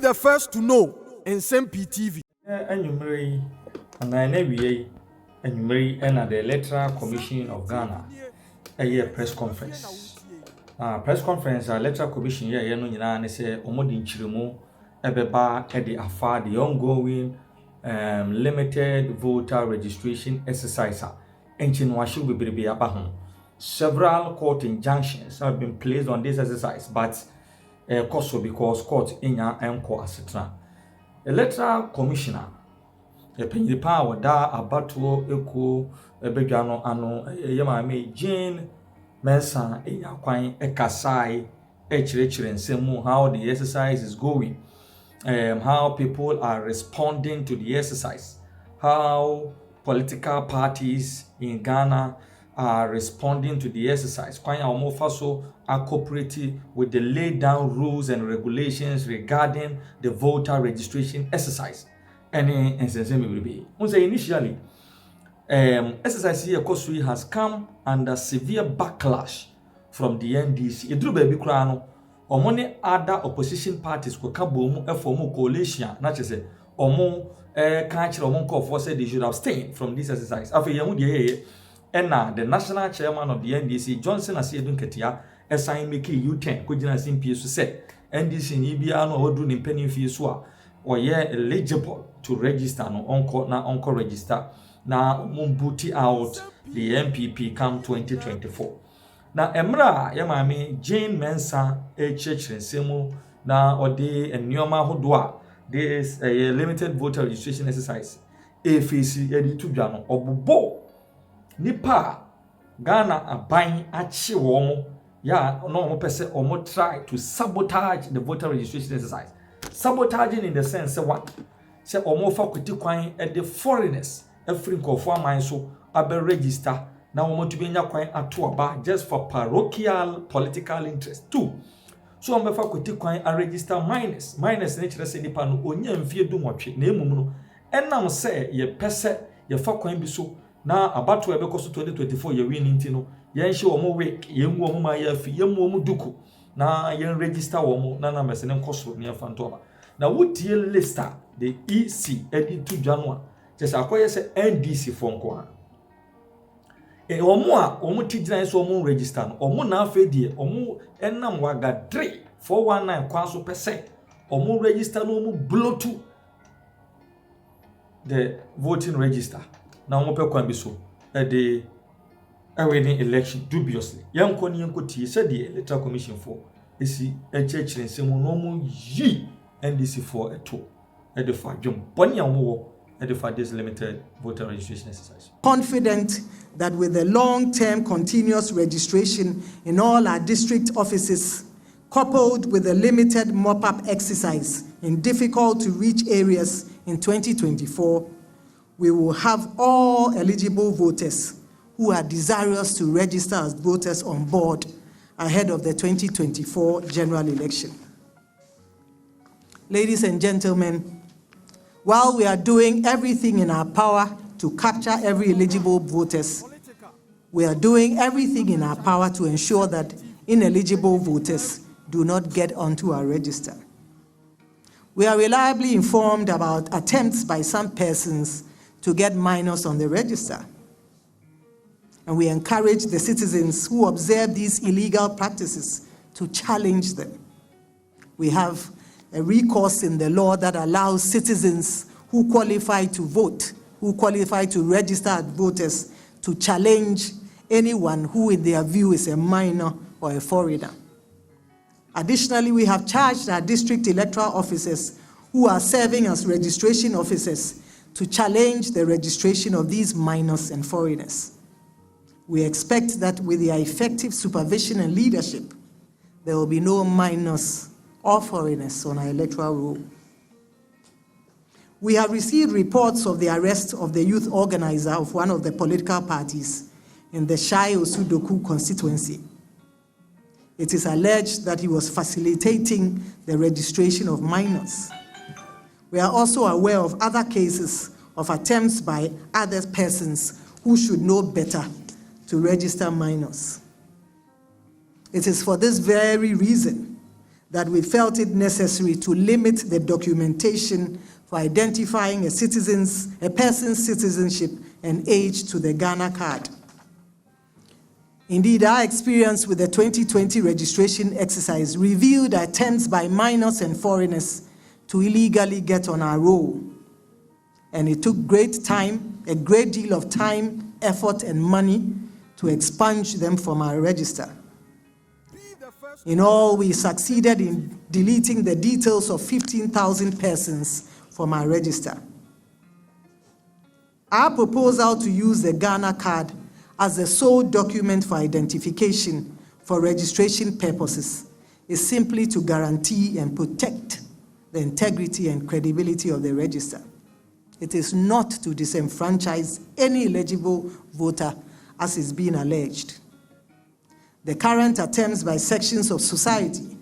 the first to know Nsem-Pii TV. Enyumere ananewie enyumere na the Electoral Commission of Ghana press conference. Press conference Electoral Commission no nyina ne se omodi nchiremu ebeba the afa the ongoing limited voter registration exercise enchin washu bebrebe aba ho. Several court injunctions have been placed on this exercise, but because court inya enko asetna. Electoral Commissioner the power da abatuo eko ebedwano ano yemame Jane Mensa kwan ekasai echirechire nsemu how the exercise is going, how people are responding to the exercise, how political parties in Ghana are responding to the exercise. Kwan ya omofaso are cooperating with the laid down rules and regulations regarding the voter registration exercise. Any Nsem-Pii. Initially, exercise here Kosui has come under severe backlash from the NDC. Idru baby krano or many other opposition parties ko kabomu form coalition na chese omo catch omo call for said they should abstain from this exercise. After yamu de the national chairman of the NDC Johnson Asiedun Ketia assign make U10 ko gina Nsem-Pii so say NDC ni bia no odu ni penny fee so or eligible to register no onko register na mumbuti out the MPP come 2024. Na emra yamami Jane Mensa church nsemu na ode ennioma hodoa this limited voter registration exercise efisi editu dwa no obobo nipa Ghana aban achi womo ya no omo pese omo try to sabotage the voter registration exercise. Sabotaging in the sense what say omo fakulty kwan the foreigners every nkofo aman so abe register na omo to be nya kwan ato aba just for parochial political interest too. So omo fakulty kwan a register minors ne kire se nipa no onya mfie dumotwe na emum no enam se ye pese ye fa kwan bi so na abato ebe koso 2024 ye win nti no ye nhye omo week ye ngu omo ma ya fi ye mu omo duku na ye register omo na mese ne nkoso ne fa nto aba na wotie lister the EC edit January just akoye se NDC fonko omo a omo tigina so omo register no omo na afa die omo enam waga 419 kwa so pese omo register no omo blow to the voting register na omo pe kwan bi so the winning election dubiously yanko ni yanko tie se the Electoral Commission for esi echechire nsemu no omo yi NDC for a two at the far jump at the far this limited voter registration exercise. Confident that with the long-term continuous registration in all our district offices, coupled with the limited mop-up exercise in difficult to reach areas in 2024, we will have all eligible voters who are desirous to register as voters on board ahead of the 2024 general election. Ladies and gentlemen, while we are doing everything in our power to capture every eligible voters, we are doing everything in our power to ensure that ineligible voters do not get onto our register. We are reliably informed about attempts by some persons to get minors on the register. And we encourage the citizens who observe these illegal practices to challenge them. We have a recourse in the law that allows citizens who qualify to vote, who qualify to register as voters, to challenge anyone who in their view is a minor or a foreigner. Additionally, we have charged our district electoral officers who are serving as registration officers to challenge the registration of these minors and foreigners. We expect that with their effective supervision and leadership, there will be no minors or foreigners on our electoral roll. We have received reports of the arrest of the youth organizer of one of the political parties in the Shai Osudoku constituency. It is alleged that he was facilitating the registration of minors. We are also aware of other cases of attempts by other persons who should know better to register minors. It is for this very reason that we felt it necessary to limit the documentation for identifying a person's citizenship and age to the Ghana card. Indeed, our experience with the 2020 registration exercise revealed attempts by minors and foreigners to illegally get on our roll. And it took a great deal of time, effort, and money to expunge them from our register. In all, we succeeded in deleting the details of 15,000 persons from our register. Our proposal to use the Ghana card as the sole document for identification for registration purposes is simply to guarantee and protect the integrity and credibility of the register. It is not to disenfranchise any eligible voter as is being alleged. The current attempts by sections of society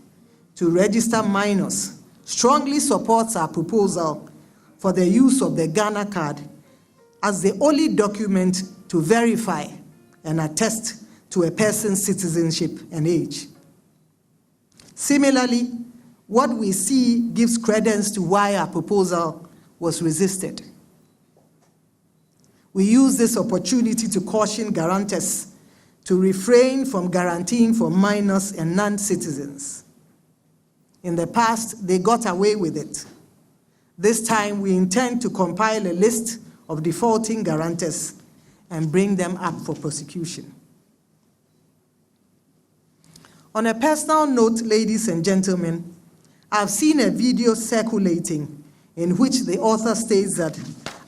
to register minors strongly supports our proposal for the use of the Ghana card as the only document to verify and attest to a person's citizenship and age. Similarly, what we see gives credence to why our proposal was resisted. We use this opportunity to caution guarantors to refrain from guaranteeing for minors and non-citizens. In the past, they got away with it. This time, we intend to compile a list of defaulting guarantors and bring them up for prosecution. On a personal note, ladies and gentlemen, I've seen a video circulating in which the author states that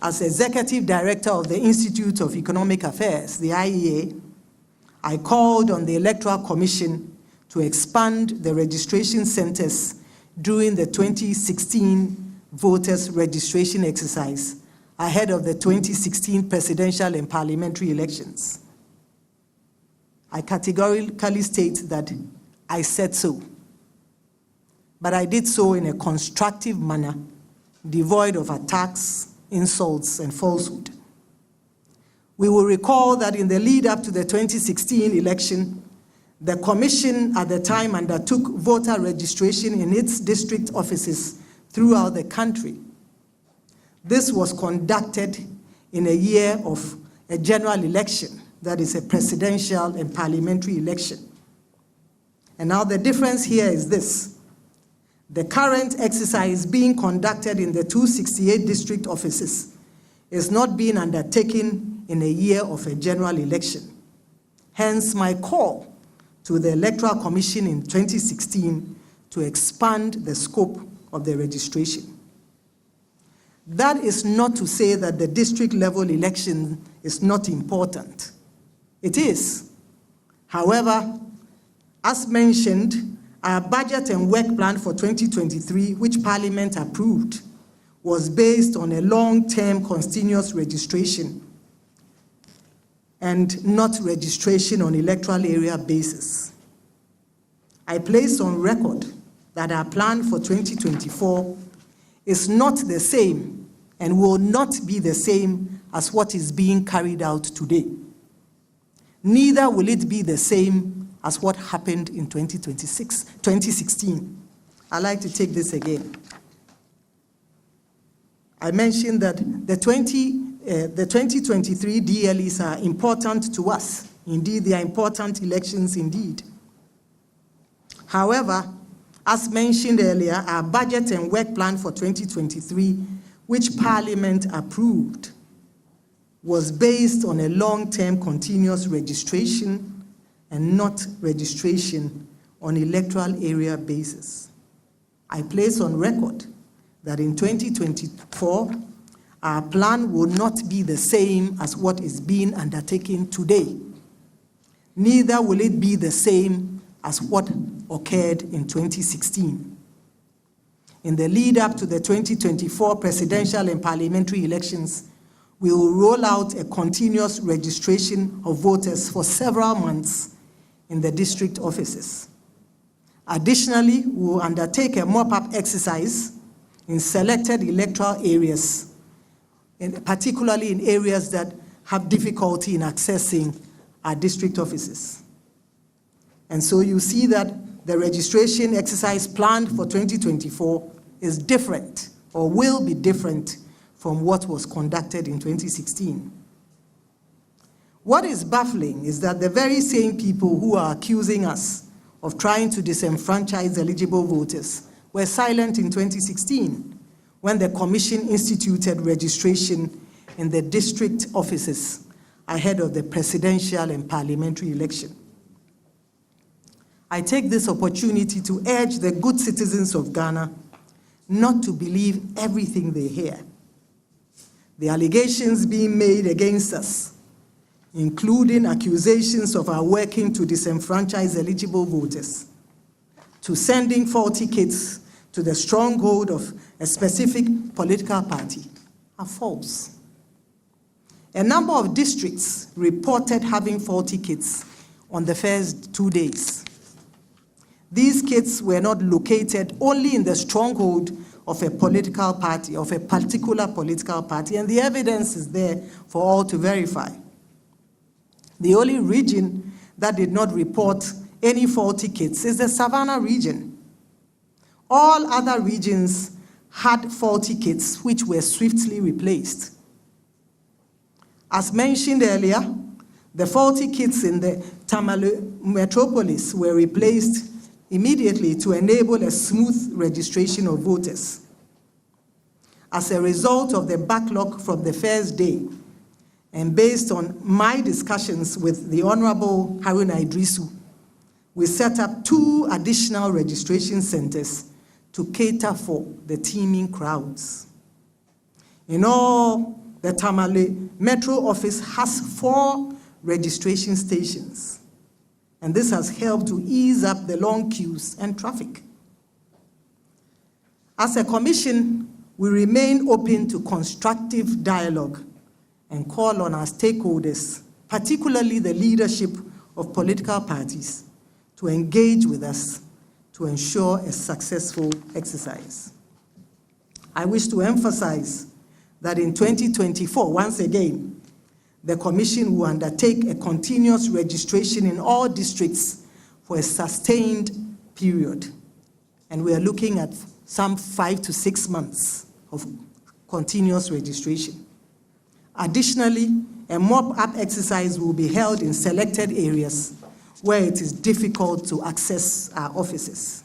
as Executive Director of the Institute of Economic Affairs, the IEA, I called on the Electoral Commission to expand the registration centers during the 2016 voters registration exercise ahead of the 2016 presidential and parliamentary elections. I categorically state that I said so, but I did so in a constructive manner, devoid of attacks, insults, and falsehood. We will recall that in the lead up to the 2016 election, the Commission at the time undertook voter registration in its district offices throughout the country. This was conducted in a year of a general election, that is a presidential and parliamentary election. And now the difference here is this. The current exercise being conducted in the 268 district offices is not being undertaken in a year of a general election. Hence my call to the Electoral Commission in 2016 to expand the scope of the registration. That is not to say that the district level election is not important. It is. However, as mentioned, our budget and work plan for 2023, which Parliament approved, was based on a long-term continuous registration and not registration on electoral area basis. I place on record that our plan for 2024 is not the same and will not be the same as what is being carried out today. Neither will it be the same as what happened in 2016. I'd like to take this again. I mentioned that the 2023 DLEs are important to us. Indeed, they are important elections indeed. However, as mentioned earlier, our budget and work plan for 2023, which Parliament approved, was based on a long-term continuous registration and not registration on electoral area basis. I place on record that in 2024, our plan will not be the same as what is being undertaken today. Neither will it be the same as what occurred in 2016. In the lead up to the 2024 presidential and parliamentary elections, we will roll out a continuous registration of voters for several months in the district offices. Additionally, we will undertake a mop-up exercise in selected electoral areas, particularly in areas that have difficulty in accessing our district offices. And so you see that the registration exercise planned for 2024 is different or will be different from what was conducted in 2016. What is baffling is that the very same people who are accusing us of trying to disenfranchise eligible voters were silent in 2016 when the Commission instituted registration in the district offices ahead of the presidential and parliamentary election. I take this opportunity to urge the good citizens of Ghana not to believe everything they hear. The allegations being made against us, including accusations of our working to disenfranchise eligible voters, to sending faulty kits to the stronghold of a specific political party, are false. A number of districts reported having faulty kits on the first 2 days. These kits were not located only in the stronghold of a political party, of a particular political party, and the evidence is there for all to verify. The only region that did not report any faulty kits is the Savannah region. All other regions had faulty kits which were swiftly replaced. As mentioned earlier, the faulty kits in the Tamale metropolis were replaced immediately to enable a smooth registration of voters. As a result of the backlog from the first day, and based on my discussions with the Honorable Haruna Idrisu, we set up 2 additional registration centers to cater for the teeming crowds. In all, the Tamale Metro Office has 4 registration stations, and this has helped to ease up the long queues and traffic. As a commission, we remain open to constructive dialogue and call on our stakeholders, particularly the leadership of political parties, to engage with us to ensure a successful exercise. I wish to emphasize that in 2024, once again, the Commission will undertake a continuous registration in all districts for a sustained period. And we are looking at some 5 to 6 months of continuous registration. Additionally, a mop-up exercise will be held in selected areas where it is difficult to access our offices.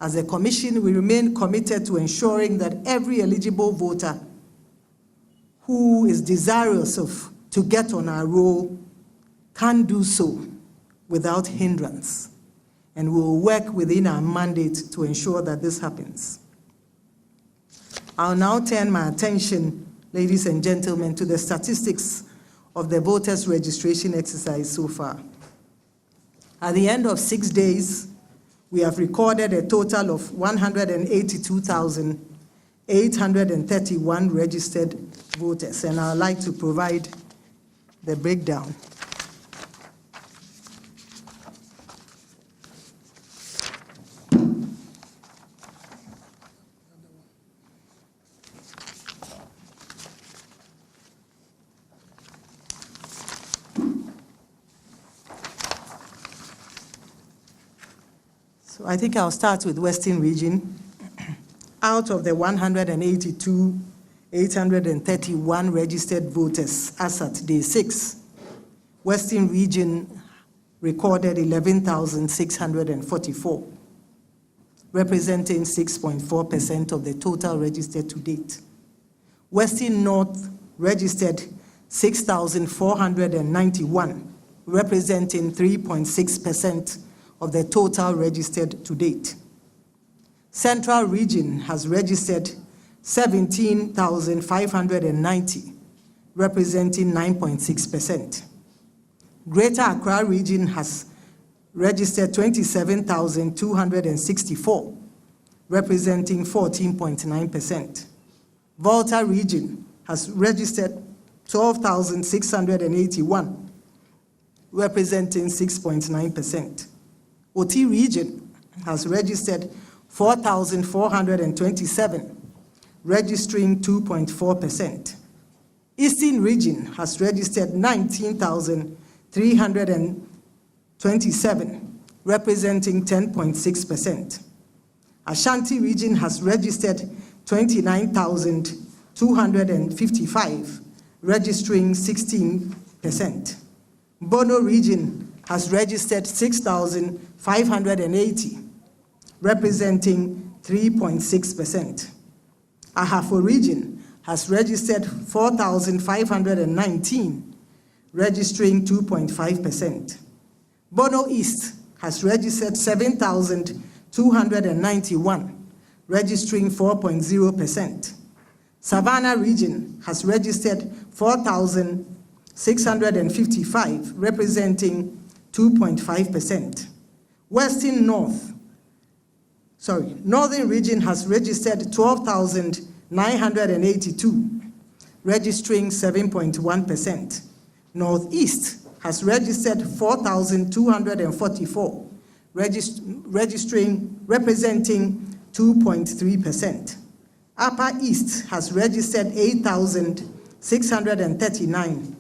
As a Commission, we remain committed to ensuring that every eligible voter who is desirous to get on our roll can do so without hindrance, and we will work within our mandate to ensure that this happens. I'll now turn my attention, ladies and gentlemen, to the statistics of the voters' registration exercise so far. At the end of 6 days, we have recorded a total of 182,831 registered voters, and I'd like to provide the breakdown. So I think I'll start with Western Region. Out of the 182,831 registered voters as at day 6, Western Region recorded 11,644, representing 6.4% of the total registered to date. Western North registered 6,491, representing 3.6% of the total registered to date. Central Region has registered 17,590, representing 9.6%. Greater Accra Region has registered 27,264, representing 14.9%. Volta Region has registered 12,681, representing 6.9%. Oti Region has registered 4,427, registering 2.4%. Eastern Region has registered 19,327, representing 10.6%. Ashanti region has registered 29,255, registering 16%. Bono region has registered 6,580, representing 3.6%. Ahafo region has registered 4,519, registering 2.5%. Bono East has registered 7,291, registering 4.0%. Savannah region has registered 4,655, representing 2.5%. Northern region has registered 12,982, registering 7.1%. Northeast has registered 4,244, representing 2.3%. Upper East has registered 8,639,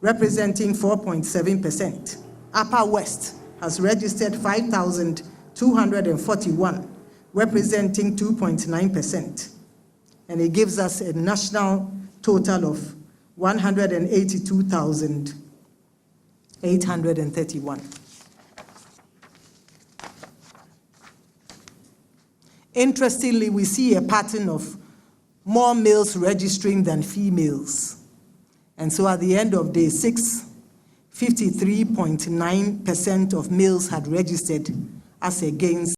representing 4.7%. Upper West has registered 5,241, representing 2.9%. And it gives us a national total of 182,831. Interestingly, we see a pattern of more males registering than females. And so at the end of day 6, 53.9% of males had registered as against